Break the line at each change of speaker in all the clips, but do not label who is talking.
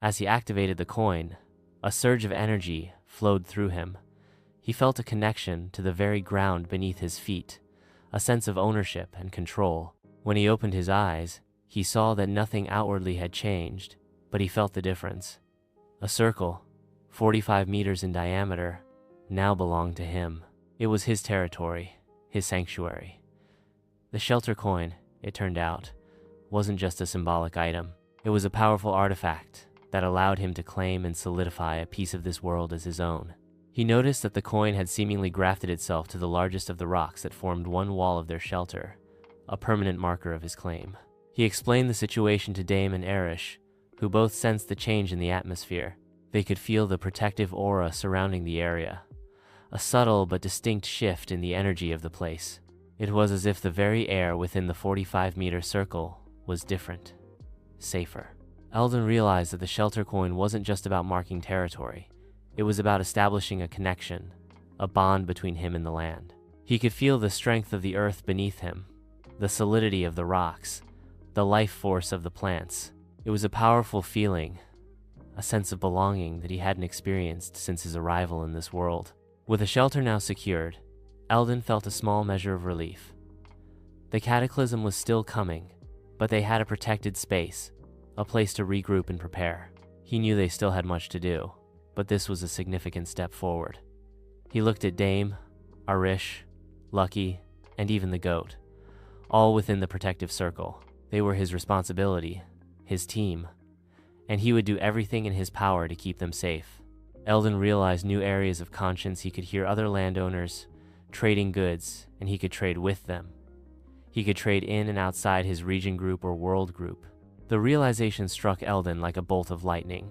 As he activated the coin, a surge of energy flowed through him. He felt a connection to the very ground beneath his feet, a sense of ownership and control. When he opened his eyes, he saw that nothing outwardly had changed, but he felt the difference. A circle, 45 meters in diameter, now belonged to him. It was his territory, his sanctuary. The shelter coin, it turned out, wasn't just a symbolic item. It was a powerful artifact that allowed him to claim and solidify a piece of this world as his own. He noticed that the coin had seemingly grafted itself to the largest of the rocks that formed one wall of their shelter, a permanent marker of his claim. He explained the situation to Dame and Erish, who both sensed the change in the atmosphere. They could feel the protective aura surrounding the area, a subtle but distinct shift in the energy of the place. It was as if the very air within the 45-meter circle was different, safer. Eldon realized that the shelter coin wasn't just about marking territory. It was about establishing a connection, a bond between him and the land. He could feel the strength of the earth beneath him, the solidity of the rocks, the life force of the plants. It was a powerful feeling, a sense of belonging that he hadn't experienced since his arrival in this world. With the shelter now secured, Eldon felt a small measure of relief. The cataclysm was still coming, but they had a protected space, a place to regroup and prepare. He knew they still had much to do, but this was a significant step forward. He looked at Dame, Arish, Lucky, and even the goat, all within the protective circle. They were his responsibility, his team, and he would do everything in his power to keep them safe. Eldon realized new areas of conscience. He could hear other landowners trading goods, and he could trade with them. He could trade in and outside his region group or world group. The realization struck Eldon like a bolt of lightning.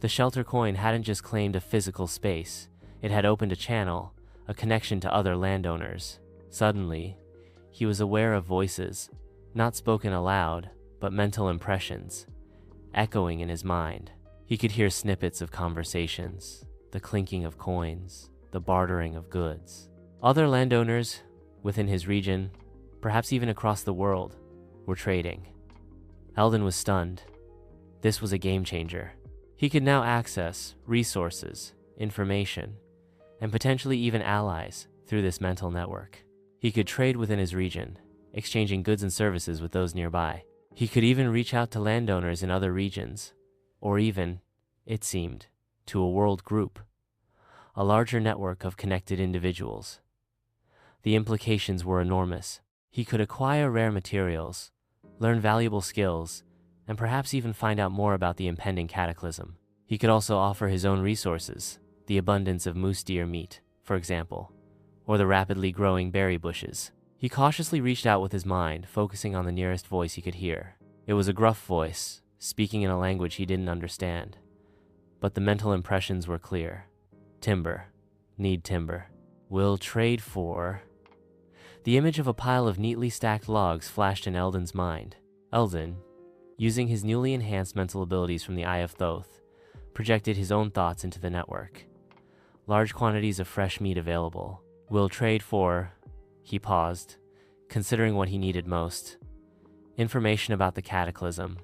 The shelter coin hadn't just claimed a physical space, it had opened a channel, a connection to other landowners. Suddenly, he was aware of voices, not spoken aloud, but mental impressions, echoing in his mind. He could hear snippets of conversations, the clinking of coins, the bartering of goods. Other landowners within his region, perhaps even across the world, were trading. Eldon was stunned. This was a game changer. He could now access resources, information, and potentially even allies through this mental network. He could trade within his region, exchanging goods and services with those nearby. He could even reach out to landowners in other regions, or even, it seemed, to a world group, a larger network of connected individuals. The implications were enormous. He could acquire rare materials, learn valuable skills, and perhaps even find out more about the impending cataclysm. He could also offer his own resources, the abundance of moose deer meat, for example, or the rapidly growing berry bushes. He cautiously reached out with his mind, focusing on the nearest voice he could hear. It was a gruff voice, speaking in a language he didn't understand. But the mental impressions were clear. Timber. Need timber. Will trade for... The image of a pile of neatly stacked logs flashed in Eldon's mind. Eldon, using his newly enhanced mental abilities from the Eye of Thoth, projected his own thoughts into the network. Large quantities of fresh meat available. Will trade for... He paused, considering what he needed most. Information about the cataclysm.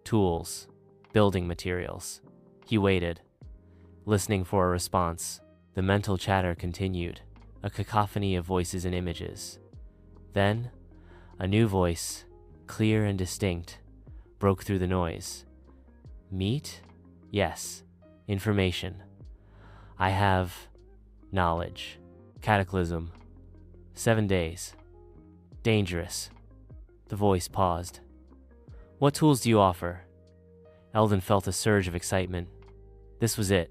Tools. Building materials. He waited, listening for a response. The mental chatter continued, a cacophony of voices and images. Then, a new voice, clear and distinct, broke through the noise. Meat? Yes. Information. I have... knowledge. Cataclysm. 7 days. Dangerous. The voice paused. What tools do you offer? Eldon felt a surge of excitement. This was it.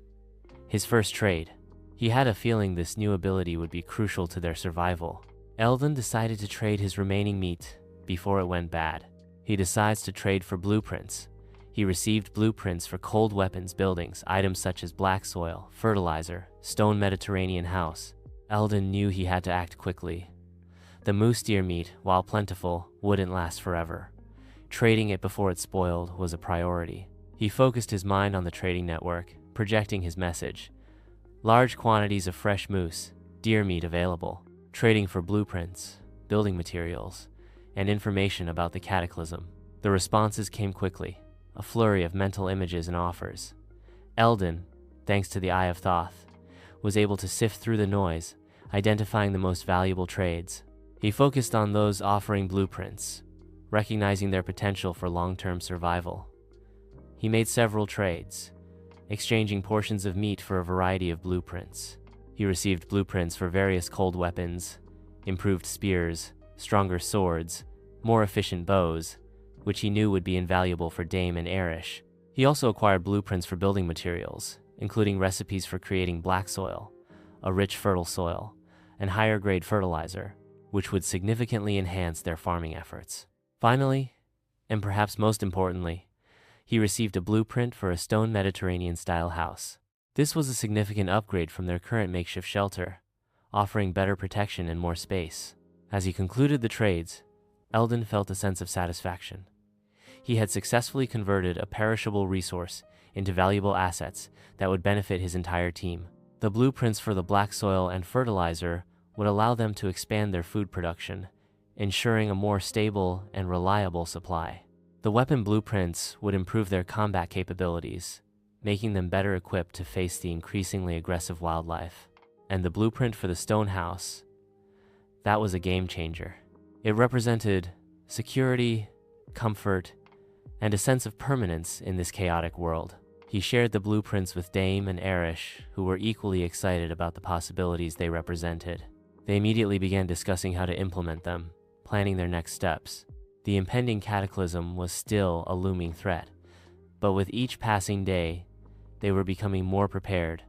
His first trade. He had a feeling this new ability would be crucial to their survival. Eldon decided to trade his remaining meat before it went bad. He decides to trade for blueprints. He received blueprints for cold weapons, buildings, items such as black soil, fertilizer, stone Mediterranean house. Eldon knew he had to act quickly. The moose deer meat, while plentiful, wouldn't last forever. Trading it before it spoiled was a priority. He focused his mind on the trading network, projecting his message. Large quantities of fresh moose, deer meat available. Trading for blueprints, building materials, and information about the cataclysm. The responses came quickly. a flurry of mental images and offers. Eldon, thanks to the Eye of Thoth, was able to sift through the noise, identifying the most valuable trades. He focused on those offering blueprints, recognizing their potential for long-term survival. He made several trades, exchanging portions of meat for a variety of blueprints. He received blueprints for various cold weapons, improved spears, stronger swords, more efficient bows, which he knew would be invaluable for Dame and Erish. He also acquired blueprints for building materials, including recipes for creating black soil, a rich fertile soil, and higher-grade fertilizer, which would significantly enhance their farming efforts. Finally, and perhaps most importantly, he received a blueprint for a stone Mediterranean-style house. This was a significant upgrade from their current makeshift shelter, offering better protection and more space. As he concluded the trades, Eldon felt a sense of satisfaction. He had successfully converted a perishable resource into valuable assets that would benefit his entire team. The blueprints for the black soil and fertilizer would allow them to expand their food production, ensuring a more stable and reliable supply. The weapon blueprints would improve their combat capabilities, making them better equipped to face the increasingly aggressive wildlife. And the blueprint for the stone house, that was a game changer. It represented security, comfort, and a sense of permanence in this chaotic world. He shared the blueprints with Dame and Erish, who were equally excited about the possibilities they represented. They immediately began discussing how to implement them, planning their next steps. The impending cataclysm was still a looming threat, but with each passing day, they were becoming more prepared,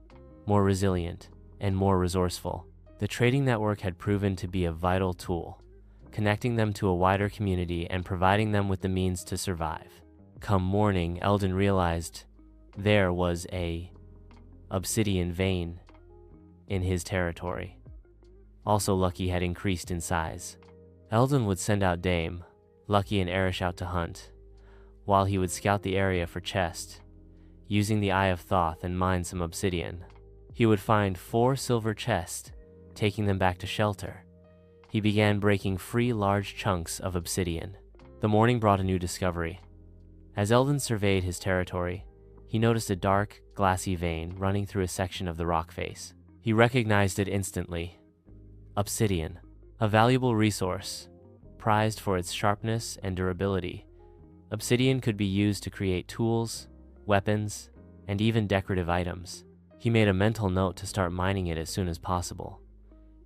more resilient, and more resourceful. The trading network had proven to be a vital tool, connecting them to a wider community and providing them with the means to survive. Come morning, Eldon realized there was a obsidian vein in his territory. Also, Lucky had increased in size. Eldon would send out Dame, Lucky, and Erish out to hunt, while he would scout the area for chests, using the Eye of Thoth and mine some obsidian. He would find 4 silver chests, taking them back to shelter. He began breaking free large chunks of obsidian. The morning brought a new discovery. As Eldon surveyed his territory, he noticed a dark, glassy vein running through a section of the rock face. He recognized it instantly. Obsidian, a valuable resource, prized for its sharpness and durability. Obsidian could be used to create tools, weapons, and even decorative items. He made a mental note to start mining it as soon as possible.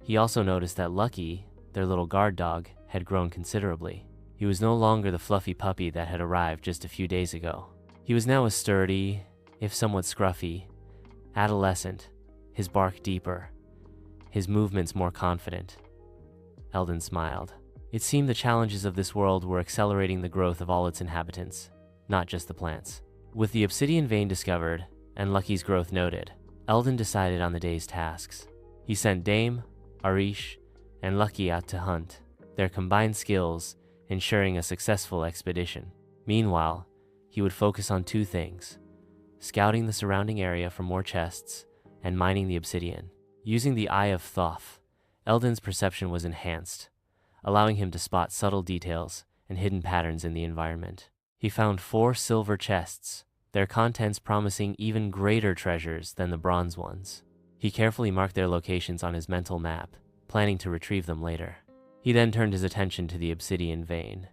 He also noticed that Lucky, their little guard dog, had grown considerably. He was no longer the fluffy puppy that had arrived just a few days ago. He was now a sturdy, if somewhat scruffy, adolescent, his bark deeper, his movements more confident. Eldon smiled. It seemed the challenges of this world were accelerating the growth of all its inhabitants, not just the plants. With the obsidian vein discovered and Lucky's growth noted, Eldon decided on the day's tasks. He sent Dame, Arish, and Lucky out to hunt, their combined skills ensuring a successful expedition. Meanwhile, he would focus on 2 things: scouting the surrounding area for more chests and mining the obsidian. Using the Eye of Thoth, Eldon's perception was enhanced, allowing him to spot subtle details and hidden patterns in the environment. He found 4 silver chests, their contents promising even greater treasures than the bronze ones. He carefully marked their locations on his mental map, planning to retrieve them later. He then turned his attention to the obsidian vein.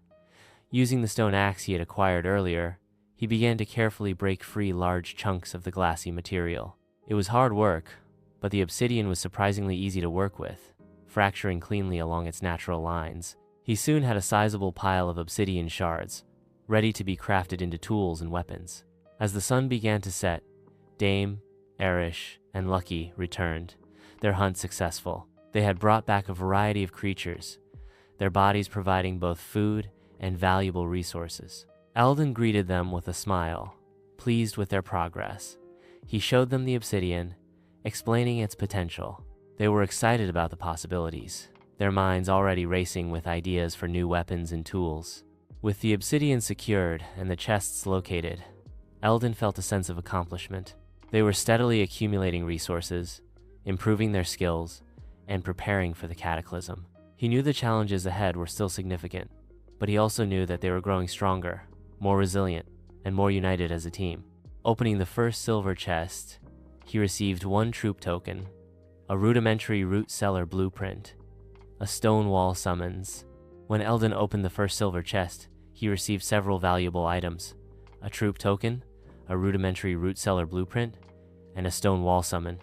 Using the stone axe he had acquired earlier, he began to carefully break free large chunks of the glassy material. It was hard work, but the obsidian was surprisingly easy to work with, fracturing cleanly along its natural lines. He soon had a sizable pile of obsidian shards, ready to be crafted into tools and weapons. As the sun began to set, Dame, Erish, and Lucky returned, their hunt successful. They had brought back a variety of creatures, their bodies providing both food and valuable resources. Eldon greeted them with a smile, pleased with their progress. He showed them the obsidian, explaining its potential. They were excited about the possibilities, their minds already racing with ideas for new weapons and tools. With the obsidian secured and the chests located, Eldon felt a sense of accomplishment. They were steadily accumulating resources, improving their skills, and preparing for the cataclysm. He knew the challenges ahead were still significant, but he also knew that they were growing stronger, more resilient, and more united as a team. Opening the first silver chest, he received 1 troop token, a rudimentary root cellar blueprint, a stone wall summons. When Eldon opened the first silver chest, he received several valuable items, a troop token, a rudimentary root cellar blueprint, and a stone wall summon.